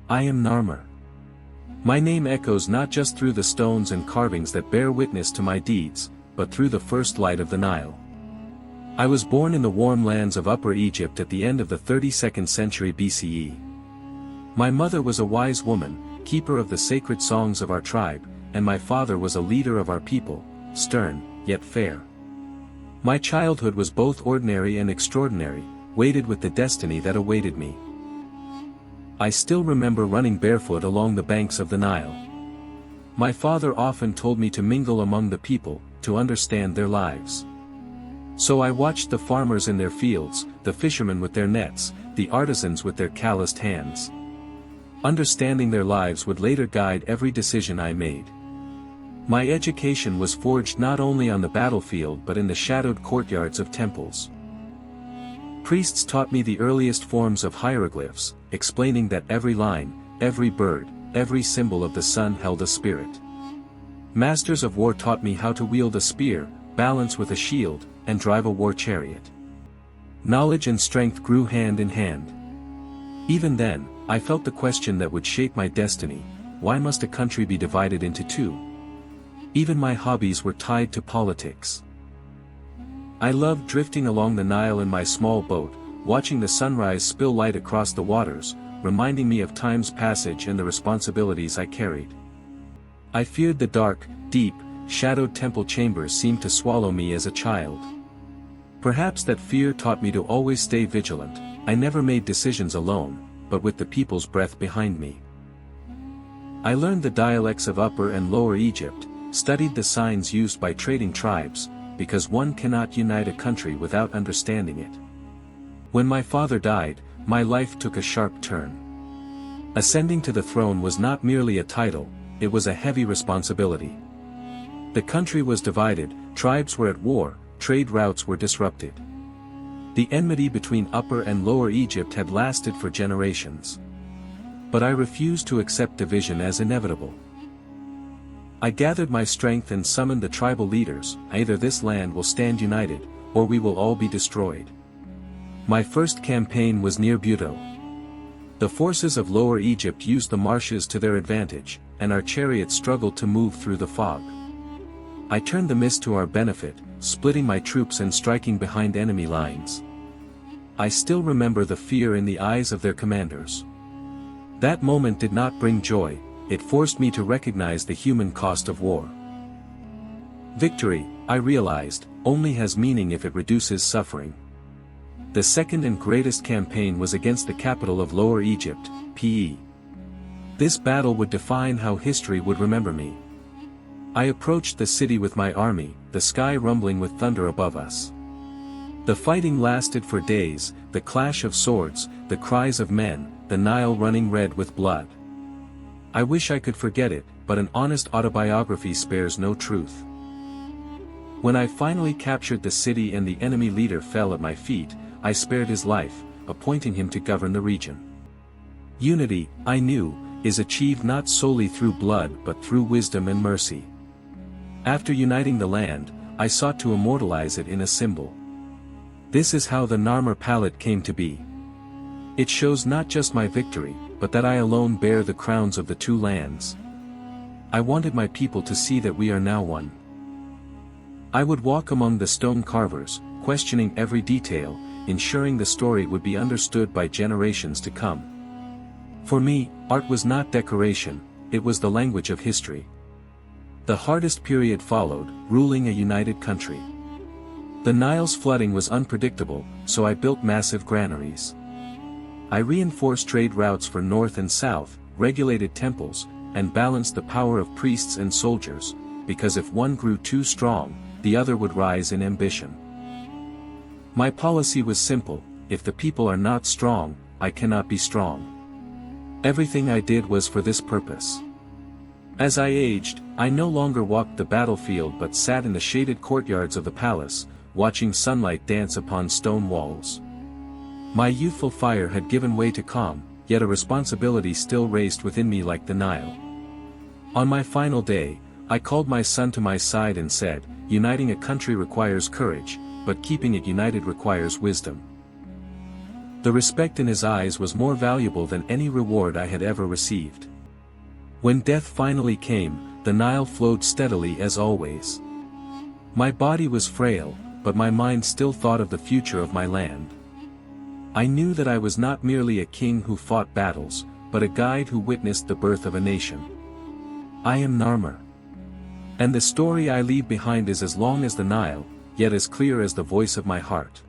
I am Narmer. My name echoes not just through the stones and carvings that bear witness to my deeds, but through the first light of the Nile. I was born in the warm lands of Upper Egypt at the end of the 32nd century BCE. My mother was a wise woman, keeper of the sacred songs of our tribe, and my father was a leader of our people, stern, yet fair. My childhood was both ordinary and extraordinary, weighted with the destiny that awaited me. I still remember running barefoot along the banks of the Nile. My father often told me to mingle among the people, to understand their lives. So I watched the farmers in their fields, the fishermen with their nets, the artisans with their calloused hands. Understanding their lives would later guide every decision I made. My education was forged not only on the battlefield but in the shadowed courtyards of temples. Priests taught me the earliest forms of hieroglyphs, explaining that every line, every bird, every symbol of the sun held a spirit. Masters of war taught me how to wield a spear, balance with a shield, and drive a war chariot. Knowledge and strength grew hand in hand. Even then, I felt the question that would shape my destiny: why must a country be divided into two? Even my hobbies were tied to politics. I loved drifting along the Nile in my small boat, watching the sunrise spill light across the waters, reminding me of time's passage and the responsibilities I carried. I feared the dark, deep, shadowed temple chambers seemed to swallow me as a child. Perhaps that fear taught me to always stay vigilant. I never made decisions alone, but with the people's breath behind me. I learned the dialects of Upper and Lower Egypt, studied the signs used by trading tribes, because one cannot unite a country without understanding it. When my father died, my life took a sharp turn. Ascending to the throne was not merely a title, it was a heavy responsibility. The country was divided, tribes were at war, trade routes were disrupted. The enmity between Upper and Lower Egypt had lasted for generations. But I refused to accept division as inevitable. I gathered my strength and summoned the tribal leaders: either this land will stand united, or we will all be destroyed. My first campaign was near Buto. The forces of Lower Egypt used the marshes to their advantage, and our chariots struggled to move through the fog. I turned the mist to our benefit, splitting my troops and striking behind enemy lines. I still remember the fear in the eyes of their commanders. That moment did not bring joy, it forced me to recognize the human cost of war. Victory, I realized, only has meaning if it reduces suffering. The second and greatest campaign was against the capital of Lower Egypt, Pe. This battle would define how history would remember me. I approached the city with my army, the sky rumbling with thunder above us. The fighting lasted for days, the clash of swords, the cries of men, the Nile running red with blood. I wish I could forget it, but an honest autobiography spares no truth. When I finally captured the city and the enemy leader fell at my feet, I spared his life, appointing him to govern the region. Unity, I knew, is achieved not solely through blood but through wisdom and mercy. After uniting the land, I sought to immortalize it in a symbol. This is how the Narmer palette came to be. It shows not just my victory, but that I alone bear the crowns of the two lands. I wanted my people to see that we are now one. I would walk among the stone carvers, questioning every detail, ensuring the story would be understood by generations to come. For me, art was not decoration, it was the language of history. The hardest period followed, ruling a united country. The Nile's flooding was unpredictable, so I built massive granaries. I reinforced trade routes for north and south, regulated temples, and balanced the power of priests and soldiers, because if one grew too strong, the other would rise in ambition. My policy was simple: if the people are not strong, I cannot be strong. Everything I did was for this purpose. As I aged, I no longer walked the battlefield but sat in the shaded courtyards of the palace, watching sunlight dance upon stone walls. My youthful fire had given way to calm, yet a responsibility still raced within me like the Nile. On my final day, I called my son to my side and said, "Uniting a country requires courage, but keeping it united requires wisdom." The respect in his eyes was more valuable than any reward I had ever received. When death finally came, the Nile flowed steadily as always. My body was frail, but my mind still thought of the future of my land. I knew that I was not merely a king who fought battles, but a guide who witnessed the birth of a nation. I am Narmer. And the story I leave behind is as long as the Nile, yet as clear as the voice of my heart.